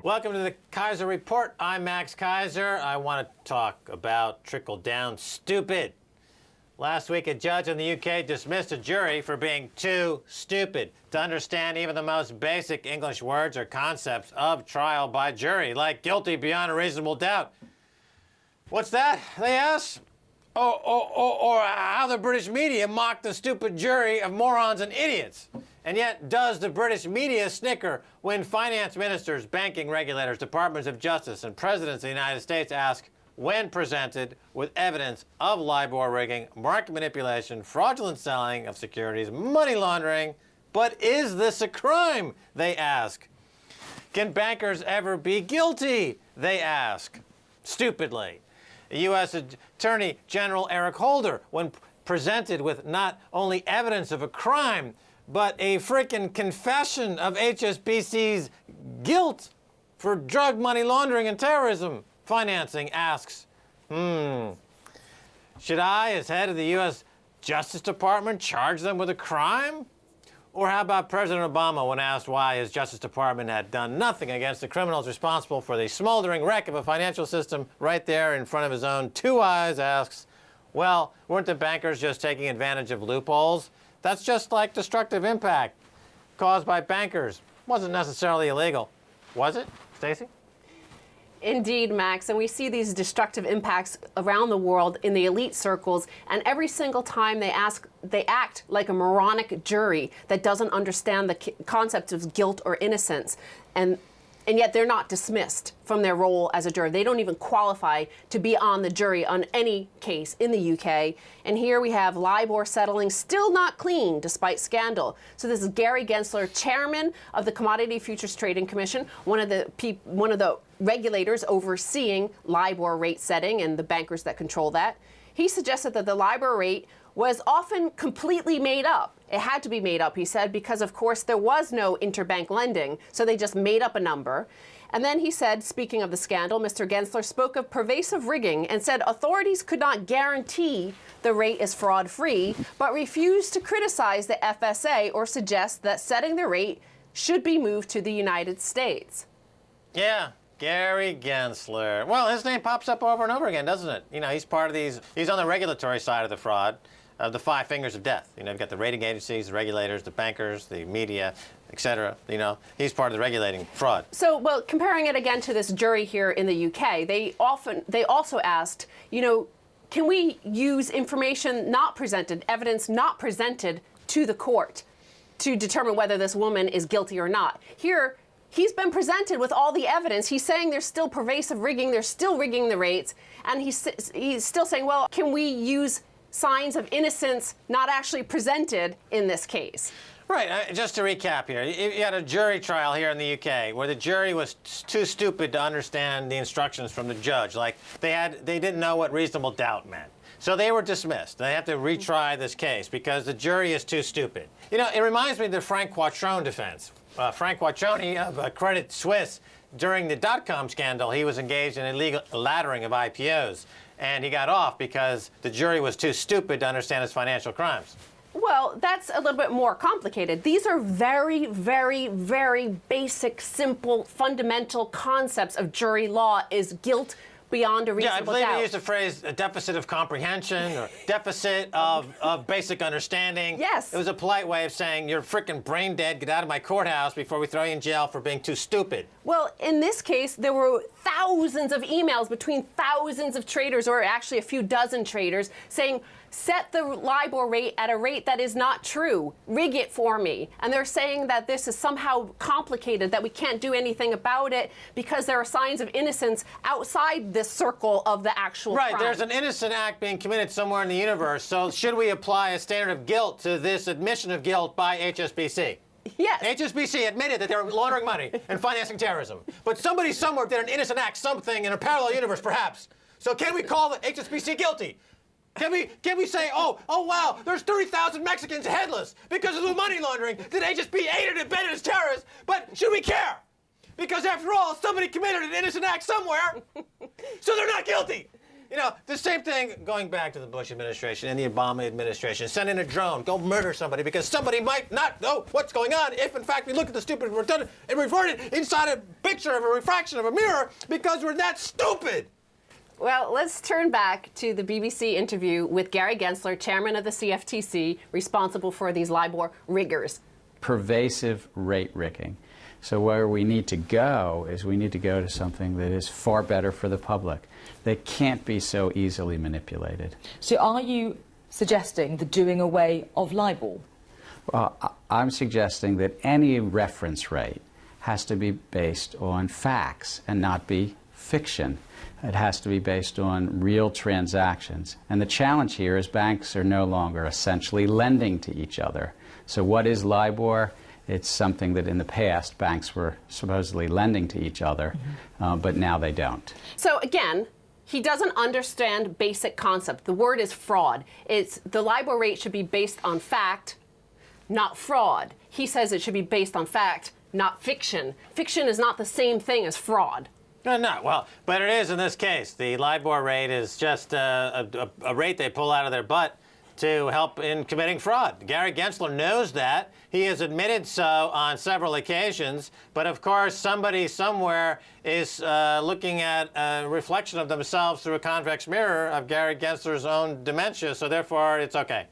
Welcome to the Keiser Report. I'm Max Keiser. I want to talk about trickle-down stupid. Last week, a judge in the UK dismissed a jury for being too stupid to understand even the most basic English words or concepts of trial by jury, like guilty beyond a reasonable doubt. What's that, they asked? Or how the British media mocked the stupid jury of morons and idiots. And yet, does the British media snicker when finance ministers, banking regulators, departments of justice, and presidents of the United States ask, when presented with evidence of Libor rigging, market manipulation, fraudulent selling of securities, money laundering, but is this a crime? They ask. Can bankers ever be guilty? They ask. Stupidly. U.S. Attorney General Eric Holder, when presented with not only evidence of a crime, but a freaking confession of HSBC's guilt for drug money laundering and terrorism financing, asks, should I, as head of the U.S. Justice Department, charge them with a crime? Or how about President Obama, when asked why his Justice Department had done nothing against the criminals responsible for the smoldering wreck of a financial system right there in front of his own two eyes, asks, well, weren't the bankers just taking advantage of loopholes? That's just like destructive impact caused by bankers. Wasn't necessarily illegal. Was it, Stacy? Indeed, Max, and we see these destructive impacts around the world in the elite circles, and every single time they act like a moronic jury that doesn't understand the concept of guilt or innocence, and yet they're not dismissed from their role as a juror. They don't even qualify to be on the jury on any case in the UK. And here we have Libor settling still not clean despite scandal. So this is Gary Gensler, chairman of the Commodities Futures Trading Commission, one of the regulators overseeing Libor rate setting and the bankers that control that. He suggested that the Libor rate was often completely made up. It had to be made up, he said, because of course there was no interbank lending, so they just made up a number. And then he said, speaking of the scandal, Mr. Gensler spoke of pervasive rigging and said authorities could not guarantee the rate is fraud-free, but refused to criticize the FSA or suggest that setting the rate should be moved to the United States. Yeah. Gary Gensler. Well, his name pops up over and over again, doesn't it? You know, he's part of these, he's on the regulatory side of the fraud, of the five fingers of death. You know, you've got the rating agencies, the regulators, the bankers, the media, etc. You know, he's part of the regulating fraud. So, well, comparing it again to this jury here in the UK, they also asked, you know, can we use information not presented, evidence not presented to the court to determine whether this woman is guilty or not? Here, he's been presented with all the evidence. He's saying there's still pervasive rigging, they're still rigging the rates, and he's still saying, well, can we use signs of innocence not actually presented in this case? Right. Just to recap here, you had a jury trial here in the UK where the jury was too stupid to understand the instructions from the judge. Like, they didn't know what reasonable doubt meant. So they were dismissed. They have to retry this case because the jury is too stupid. You know, it reminds me of the Frank Quattrone defense. Frank Quattrone of Credit Suisse, during the dot-com scandal, he was engaged in illegal laddering of IPOs, and he got off because the jury was too stupid to understand his financial crimes. Well, that's a little bit more complicated. These are very, very, very basic, simple, fundamental concepts of jury law. Is guilt beyond a reasonable doubt? Yeah, I believe they used the phrase a deficit of comprehension or deficit of basic understanding. Yes. It was a polite way of saying you're freaking brain dead, get out of my courthouse before we throw you in jail for being too stupid. Well, in this case, there were thousands of emails between thousands of traders, or actually a few dozen traders, saying, set the Libor rate at a rate that is not true. Rig it for me. And they're saying that this is somehow complicated, that we can't do anything about it because there are signs of innocence outside this circle of the actual crime. Right, there's an innocent act being committed somewhere in the universe, so should we apply a standard of guilt to this admission of guilt by HSBC? Yes. HSBC admitted that they were laundering money and financing terrorism. But somebody somewhere did an innocent act, something in a parallel universe, perhaps. So can we call the HSBC guilty? Can we say, oh wow, there's 30,000 Mexicans headless because of the money laundering that HSBC aided and abetted as terrorists, but should we care? Because after all, somebody committed an innocent act somewhere, so they're not guilty. You know, the same thing going back to the Bush administration and the Obama administration, sending a drone, go murder somebody because somebody might not know what's going on if, in fact, we look at the stupid report and report it inside a picture of a refraction of a mirror because we're that stupid. Well, let's turn back to the BBC interview with Gary Gensler, chairman of the CFTC, responsible for these Libor riggers. Pervasive rate rigging. So where we need to go is we need to go to something that is far better for the public. They can't be so easily manipulated. So are you suggesting the doing away of Libor? Well, I'm suggesting that any reference rate has to be based on facts and not be fiction. It has to be based on real transactions. And the challenge here is banks are no longer essentially lending to each other. So what is Libor? It's something that in the past banks were supposedly lending to each other, but now they don't. So again, he doesn't understand basic concept. The word is fraud. It's the Libor rate should be based on fact, not fraud. He says it should be based on fact, not fiction. Fiction is not the same thing as fraud. No, well, but it is in this case. The Libor rate is just a rate they pull out of their butt to help in committing fraud. Gary Gensler knows that. He has admitted so on several occasions. But of course, somebody somewhere is looking at a reflection of themselves through a convex mirror of Gary Gensler's own dementia. So therefore, it's okay.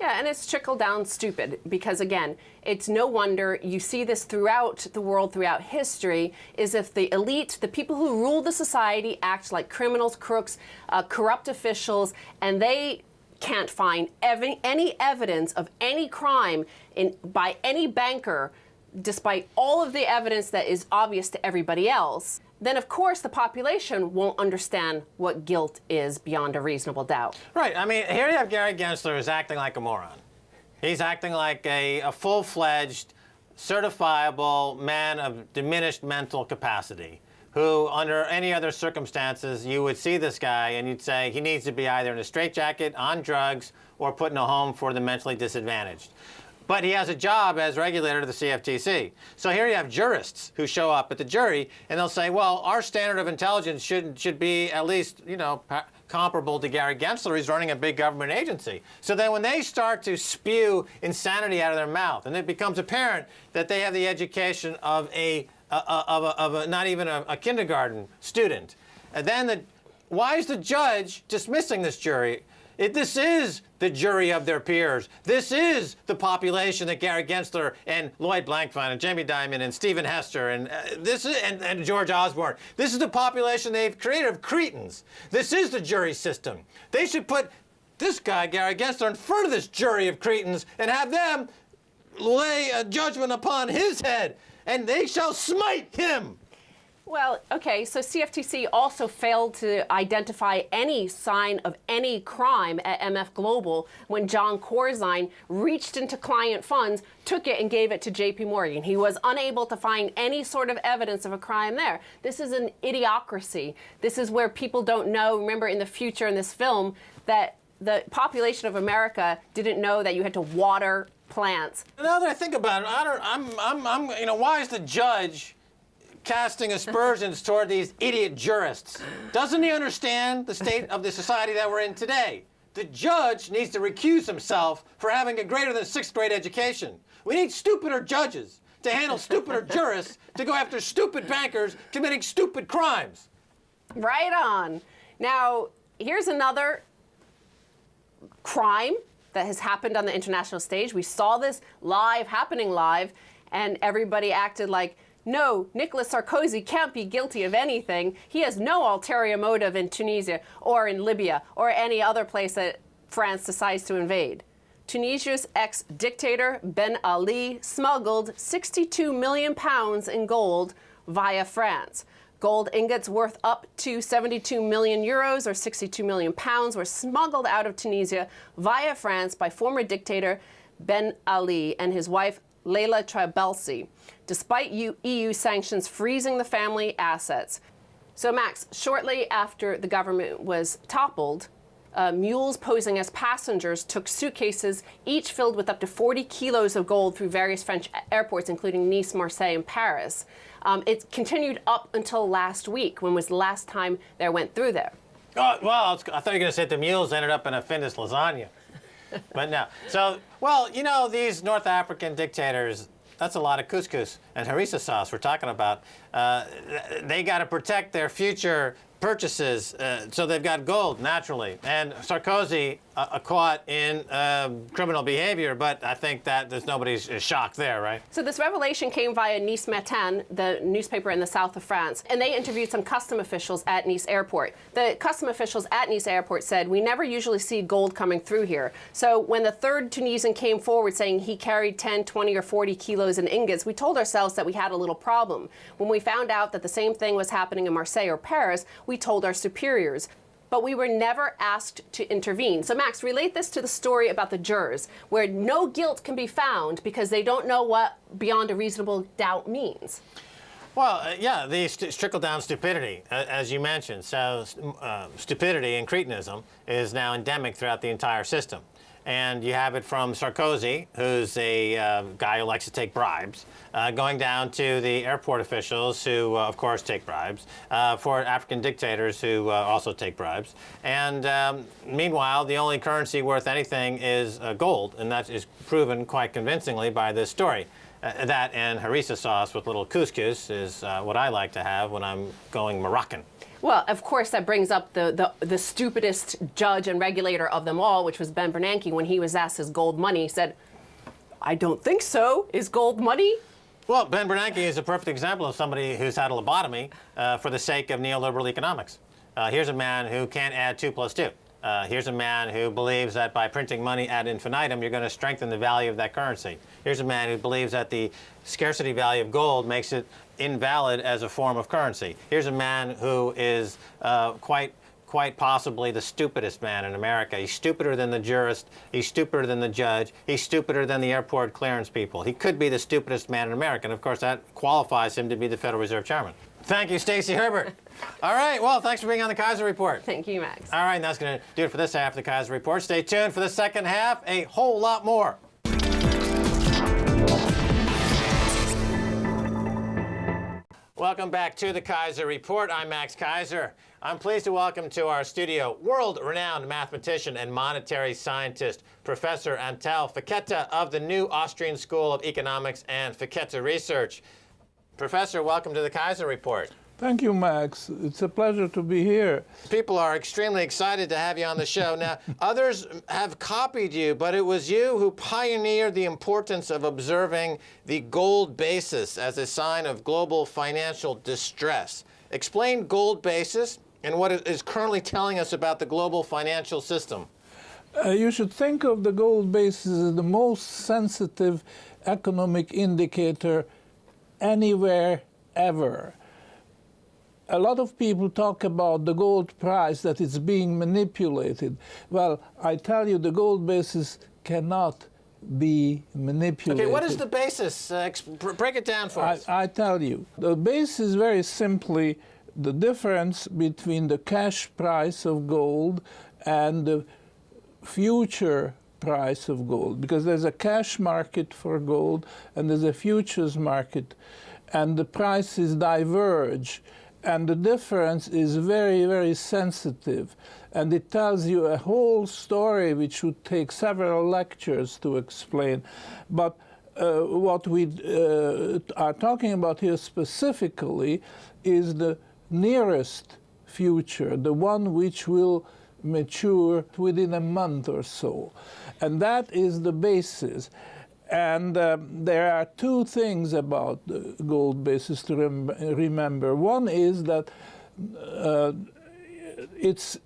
Yeah, and it's trickle-down stupid because, again, it's no wonder you see this throughout the world, throughout history, is if the elite, the people who rule the society, act like criminals, crooks, corrupt officials, and they can't find any evidence of any crime by any banker, despite all of the evidence that is obvious to everybody else, then of course the population won't understand what guilt is beyond a reasonable doubt. Right. I mean, here you have Gary Gensler who's acting like a moron. He's acting like a full-fledged, certifiable man of diminished mental capacity, who, under any other circumstances, you would see this guy and you'd say he needs to be either in a straitjacket, on drugs, or put in a home for the mentally disadvantaged. But he has a job as regulator to the CFTC. So here you have jurists who show up at the jury and they'll say, well, our standard of intelligence should be at least, you know, comparable to Gary Gensler. He's running a big government agency. So then when they start to spew insanity out of their mouth and it becomes apparent that they have the education of not even a kindergarten student, and then why is the judge dismissing this jury? This is the jury of their peers. This is the population that Gary Gensler and Lloyd Blankfein and Jamie Dimon and Stephen Hester and George Osborne. This is the population they've created of cretins. This is the jury system. They should put this guy, Gary Gensler, in front of this jury of cretins and have them lay a judgment upon his head, and they shall smite him. Well, okay, so CFTC also failed to identify any sign of any crime at MF Global when John Corzine reached into client funds, took it and gave it to JP Morgan. He was unable to find any sort of evidence of a crime there. This is an idiocracy. This is where people don't know, remember in the future in this film, that the population of America didn't know that you had to water plants. Now that I think about it, you know, why is the judge casting aspersions toward these idiot jurists? Doesn't he understand the state of the society that we're in today? The judge needs to recuse himself for having a greater than 6th grade education. We need stupider judges to handle stupider jurists to go after stupid bankers committing stupid crimes. Right on. Now, here's another crime that has happened on the international stage. We saw this happening live, and everybody acted like, no, Nicolas Sarkozy can't be guilty of anything. He has no ulterior motive in Tunisia or in Libya or any other place that France decides to invade. Tunisia's ex-dictator Ben Ali smuggled 62 million pounds in gold via France. Gold ingots worth up to 72 million euros or 62 million pounds were smuggled out of Tunisia via France by former dictator Ben Ali and his wife Leila Trabelsi, despite EU sanctions freezing the family assets. So Max, shortly after the government was toppled, mules posing as passengers took suitcases, each filled with up to 40 kilos of gold through various French airports, including Nice, Marseille, and Paris. It continued up until last week, when was the last time they went through there. Oh, well, I thought you were going to say the mules ended up in a Findus lasagna. But no. So, well, you know, these North African dictators, that's a lot of couscous and harissa sauce we're talking about. They got to protect their future purchases, so they've got gold naturally. And Sarkozy caught in criminal behavior, but I think that there's nobody's shocked there, right? So this revelation came via Nice Matin, the newspaper in the south of France, and they interviewed some custom officials at Nice Airport. The custom officials at Nice Airport said, we never usually see gold coming through here. So when the third Tunisian came forward saying he carried 10, 20, or 40 kilos in ingots, we told ourselves that we had a little problem. When we found out that the same thing was happening in Marseille or Paris, we told our superiors. But we were never asked to intervene. So Max, relate this to the story about the jurors, where no guilt can be found because they don't know what beyond a reasonable doubt means. Well, yeah, the trickle-down stupidity, as you mentioned. So stupidity and cretinism is now endemic throughout the entire system. And you have it from Sarkozy, who's a guy who likes to take bribes, going down to the airport officials who, of course, take bribes, for African dictators who also take bribes. And meanwhile, the only currency worth anything is gold, and that is proven quite convincingly by this story. That and harissa sauce with little couscous is what I like to have when I'm going Moroccan. Well, of course, that brings up the stupidest judge and regulator of them all, which was Ben Bernanke. When he was asked his gold money, he said, I don't think so. Is gold money? Well, Ben Bernanke is a perfect example of somebody who's had a lobotomy for the sake of neoliberal economics. Here's a man who can't add 2 plus 2. Here's a man who believes that by printing money ad infinitum, you're going to strengthen the value of that currency. Here's a man who believes that the scarcity value of gold makes it invalid as a form of currency. Here's a man who is quite possibly the stupidest man in America. He's stupider than the jurist. He's stupider than the judge. He's stupider than the airport clearance people. He could be the stupidest man in America, and of course that qualifies him to be the Federal Reserve Chairman. Thank you, Stacy Herbert. All right, well, thanks for being on the Keiser Report. Thank you, Max. All right, and that's going to do it for this half of the Keiser Report. Stay tuned for the second half, a whole lot more. Welcome back to the Keiser Report. I'm Max Keiser. I'm pleased to welcome to our studio world-renowned mathematician and monetary scientist, Professor Antal Fekete of the New Austrian School of Economics and Fekete Research. Professor, welcome to the Keiser Report. Thank you, Max. It's a pleasure to be here. People are extremely excited to have you on the show. Now, others have copied you, but it was you who pioneered the importance of observing the gold basis as a sign of global financial distress. Explain gold basis and what it is currently telling us about the global financial system. You should think of the gold basis as the most sensitive economic indicator anywhere, ever. A lot of people talk about the gold price, that it's being manipulated. Well, I tell you, the gold basis cannot be manipulated. Okay, what is the basis? Break it down for us. I tell you. The basis is very simply the difference between the cash price of gold and the future price of gold, because there's a cash market for gold and there's a futures market, and the prices diverge. And the difference is very, very sensitive. And it tells you a whole story which would take several lectures to explain. But what we are talking about here specifically is the nearest future, the one which will mature within a month or so. And that is the basis. And there are two things about the gold basis to remember. One is that it's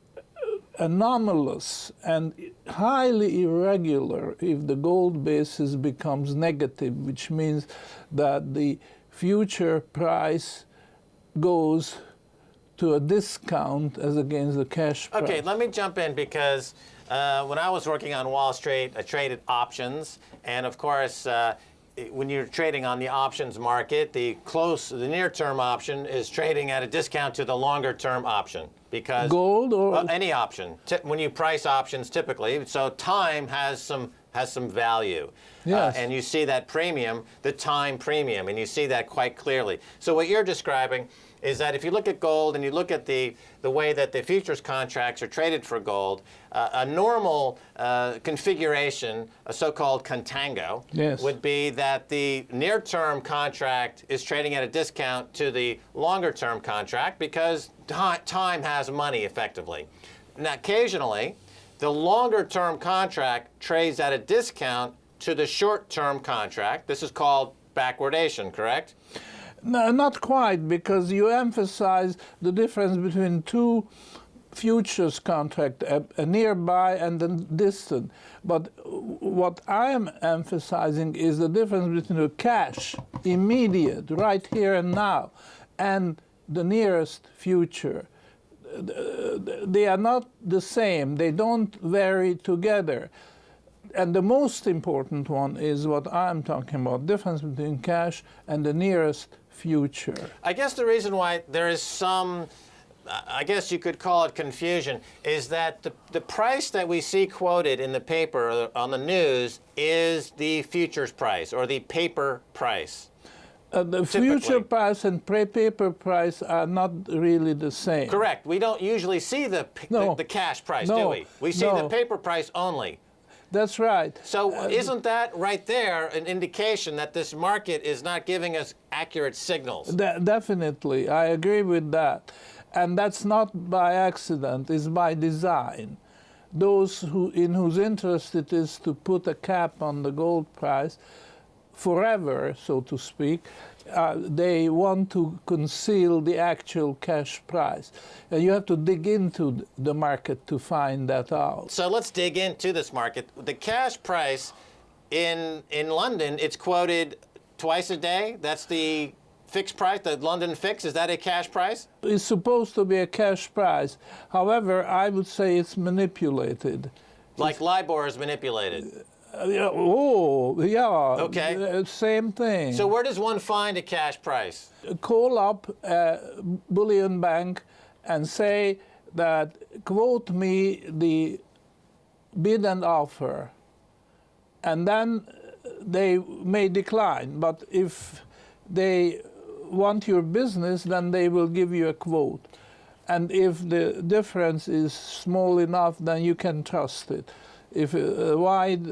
anomalous and highly irregular if the gold basis becomes negative, which means that the future price goes to a discount as against the cash price. Okay, let me jump in because when I was working on Wall Street, I traded options, and of course, when you're trading on the options market, the near-term option is trading at a discount to the longer-term option because gold or any option. When you price options, typically, so time has some value. Yes. And you see that premium, the time premium, and you see that quite clearly. So what you're describing is that if you look at gold and you look at the way that the futures contracts are traded for gold, a normal configuration, a so-called contango, Yes. would be that the near-term contract is trading at a discount to the longer-term contract because time has money, effectively. Now, occasionally, the longer-term contract trades at a discount to the short-term contract. This is called backwardation, correct? No, not quite, because you emphasize the difference between two futures contract, a nearby and a distant. But what I am emphasizing is the difference between the cash, immediate, right here and now, and the nearest future. They are not the same. They don't vary together. And the most important one is what I'm talking about, difference between cash and the nearest future. I guess the reason why there is some, I guess you could call it confusion, is that the price that we see quoted in the paper or on the news is the futures price or the paper price. The future price and paper price are not really the same. Correct. We don't usually see the cash price, do we? We see the paper price only. That's right. So isn't that right there an indication that this market is not giving us accurate signals? Definitely. I agree with that. And that's not by accident, it's by design. Those in whose interest it is to put a cap on the gold price forever, so to speak, they want to conceal the actual cash price. And you have to dig into the market to find that out. So let's dig into this market. The cash price in London, it's quoted twice a day. That's the fixed price, the London fix. Is that a cash price? It's supposed to be a cash price. However, I would say it's manipulated. Like Libor is manipulated. Okay. Same thing. So where does one find a cash price? Call up a bullion bank and say that, quote me the bid and offer. And then they may decline. But if they want your business, then they will give you a quote. And if the difference is small enough, then you can trust it. If a wide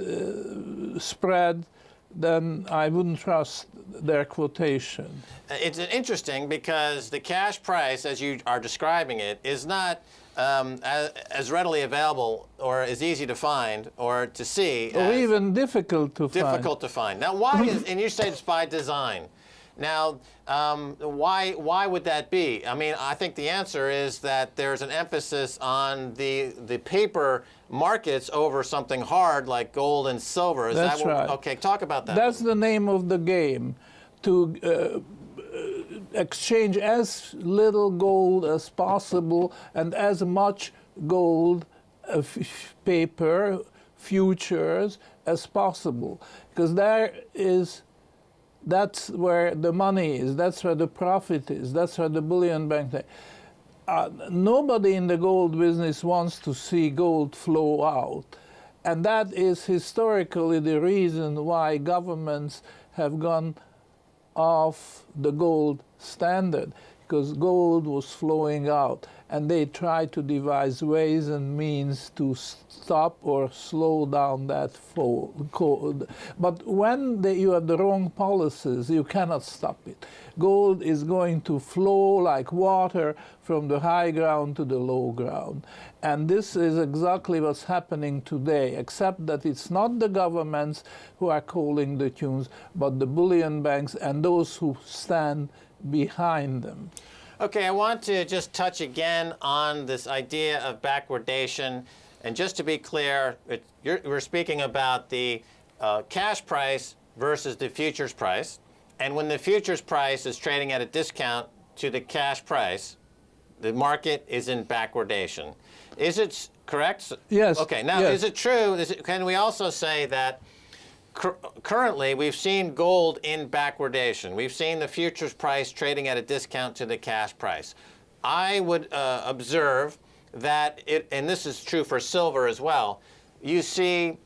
spread, then I wouldn't trust their quotation. It's interesting because the cash price, as you are describing it, is not as readily available or as easy to find or to see. Or even difficult to find. Difficult to find. Now, why is, and you say it's by design. Now, why would that be? I mean, I think the answer is that there's an emphasis on the paper markets over something hard like gold and silver. Is That's that what, right. Okay, talk about that. That's the name of the game, to exchange as little gold as possible and as much gold, paper, futures as possible. Because that's where the money is, that's where the profit is, that's where the bullion bank is. Nobody in the gold business wants to see gold flow out. And that is historically the reason why governments have gone off the gold standard, because gold was flowing out. And they tried to devise ways and means to stop or slow down that flow. But when you have the wrong policies, you cannot stop it. Gold is going to flow like water from the high ground to the low ground. And this is exactly what's happening today, except that it's not the governments who are calling the tunes, but the bullion banks and those who stand behind them. Okay, I want to just touch again on this idea of backwardation. And just to be clear, we're speaking about the cash price versus the futures price. And when the futures price is trading at a discount to the cash price, the market is in backwardation. Is it correct? Yes. Okay, now yes. Is it true, can we also say that currently, we've seen gold in backwardation. We've seen the futures price trading at a discount to the cash price. I would observe that and this is true for silver as well, you see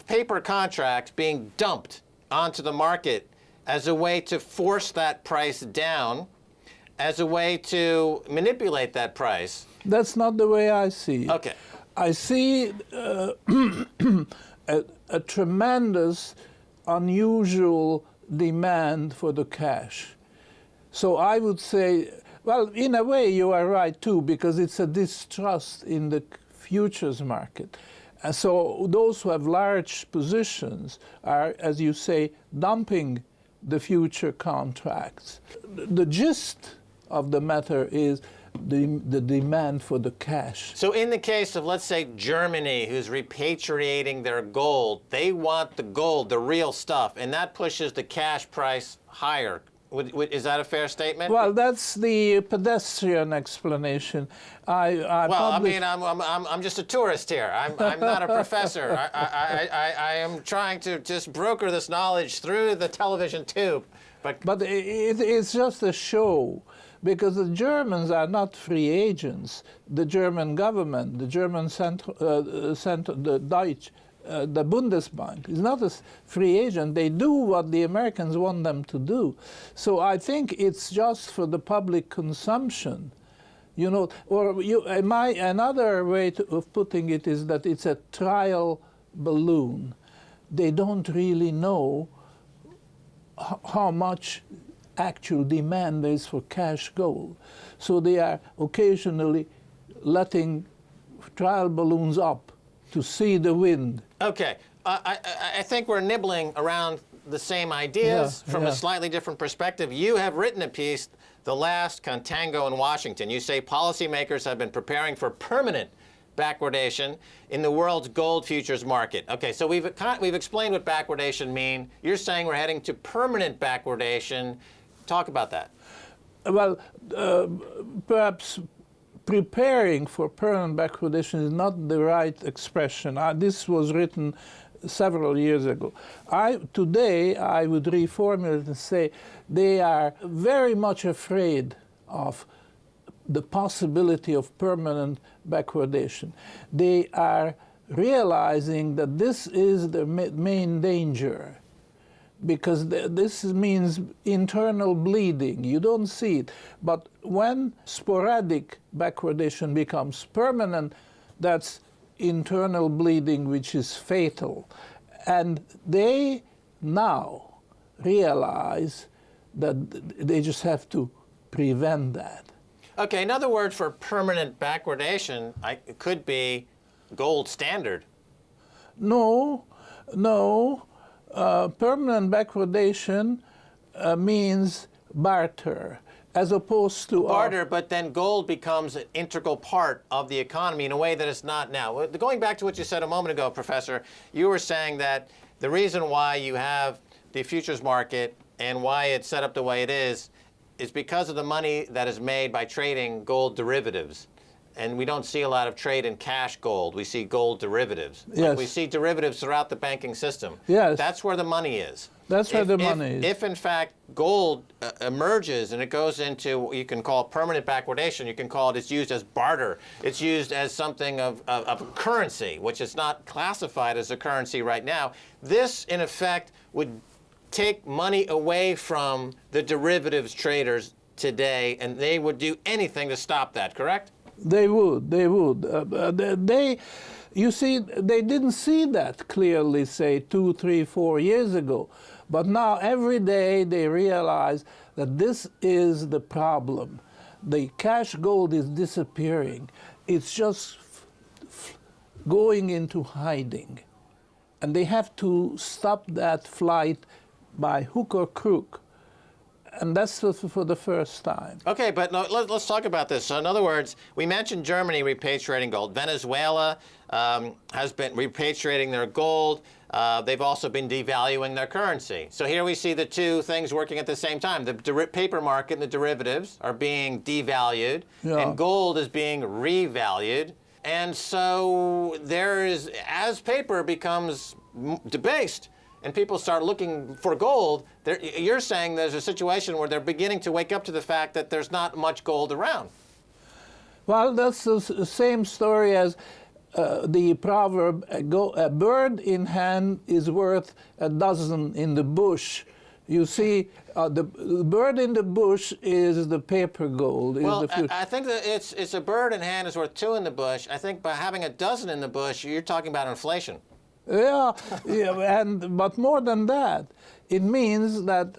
paper contracts being dumped onto the market as a way to force that price down. as a way to manipulate that price. That's not the way I see it. Okay. I see a tremendous, unusual demand for the cash. So I would say, well, in a way you are right too, because it's a distrust in the futures market. And so those who have large positions are, as you say, dumping the future contracts. The gist of the matter is the demand for the cash. So in the case of, let's say, Germany, who's repatriating their gold, they want the gold, the real stuff, and that pushes the cash price higher. Is that a fair statement? Well, that's the pedestrian explanation. I'm just a tourist here. I'm not a professor. I am trying to just broker this knowledge through the television tube. But it's just a show, because the Germans are not free agents. The German government, the German the Deutsche, the Bundesbank is not a free agent. They do what the Americans want them to do. So I think it's just for the public consumption, you know. Or another way of putting it is that it's a trial balloon. They don't really know how much actual demand there is for cash gold. So they are occasionally letting trial balloons up to see the wind. Okay. I think we're nibbling around the same ideas from a slightly different perspective. You have written a piece, The Last Contango in Washington. You say policymakers have been preparing for permanent backwardation in the world's gold futures market. Okay, so we've explained what backwardation means. You're saying we're heading to permanent backwardation. Talk about that. Well, perhaps preparing for permanent backwardation is not the right expression. This was written several years ago. Today, I would reformulate and say they are very much afraid of the possibility of permanent backwardation. They are realizing that this is the main danger, because this means internal bleeding. You don't see it. But when sporadic backwardation becomes permanent, that's internal bleeding, which is fatal. And they now realize that they just have to prevent that. Okay, another word for permanent backwardation it could be gold standard. No. Permanent backwardation means barter, as opposed to barter, but then gold becomes an integral part of the economy in a way that it's not now. Going back to what you said a moment ago, Professor, you were saying that the reason why you have the futures market and why it's set up the way it is because of the money that is made by trading gold derivatives. And we don't see a lot of trade in cash gold. We see gold derivatives. Yes. We see derivatives throughout the banking system. Yes. That's where the money is. That's where the money is. If in fact gold emerges and it goes into what you can call permanent backwardation, you can call it's used as barter. It's used as something of currency, which is not classified as a currency right now. This, in effect, would take money away from the derivatives traders today, and they would do anything to stop that, correct? They would. You see, they didn't see that clearly, say, 2, 3, 4 years ago. But now, every day, they realize that this is the problem. The cash gold is disappearing. It's just going into hiding. And they have to stop that flight by hook or crook. And that's for the first time. Okay, but no, let's talk about this. So in other words, we mentioned Germany repatriating gold. Venezuela has been repatriating their gold. They've also been devaluing their currency. So here we see the two things working at the same time. The paper market and the derivatives are being devalued, and gold is being revalued. And so as paper becomes debased, and people start looking for gold, you're saying there's a situation where they're beginning to wake up to the fact that there's not much gold around. Well, that's the same story as the proverb, a bird in hand is worth a dozen in the bush. You see, the bird in the bush is the paper gold. Well, I think that it's a bird in hand is worth two in the bush. I think by having a dozen in the bush, you're talking about inflation. Yeah, yeah, but more than that, it means that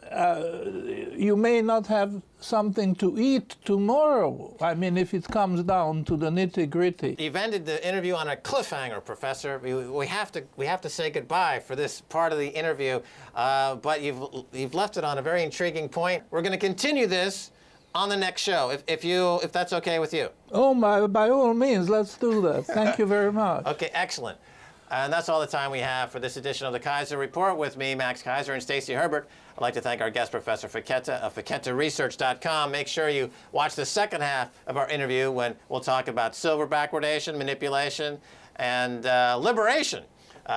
you may not have something to eat tomorrow. I mean, if it comes down to the nitty-gritty. You've ended the interview on a cliffhanger, Professor. We have to say goodbye for this part of the interview, but you've left it on a very intriguing point. We're going to continue this on the next show, if that's okay with you. Oh, by all means, let's do that. Thank you very much. Okay, excellent. And that's all the time we have for this edition of the Keiser Report with me, Max Keiser, and Stacy Herbert. I'd like to thank our guest, Professor Fekete of FeketeResearch.com. Make sure you watch the second half of our interview when we'll talk about silver backwardation, manipulation, and liberation.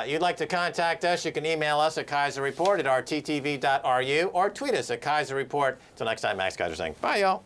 You'd like to contact us, you can email us at keiserreport@rttv.ru or tweet us at Keiser Report. Till next time, Max Keiser saying bye, y'all.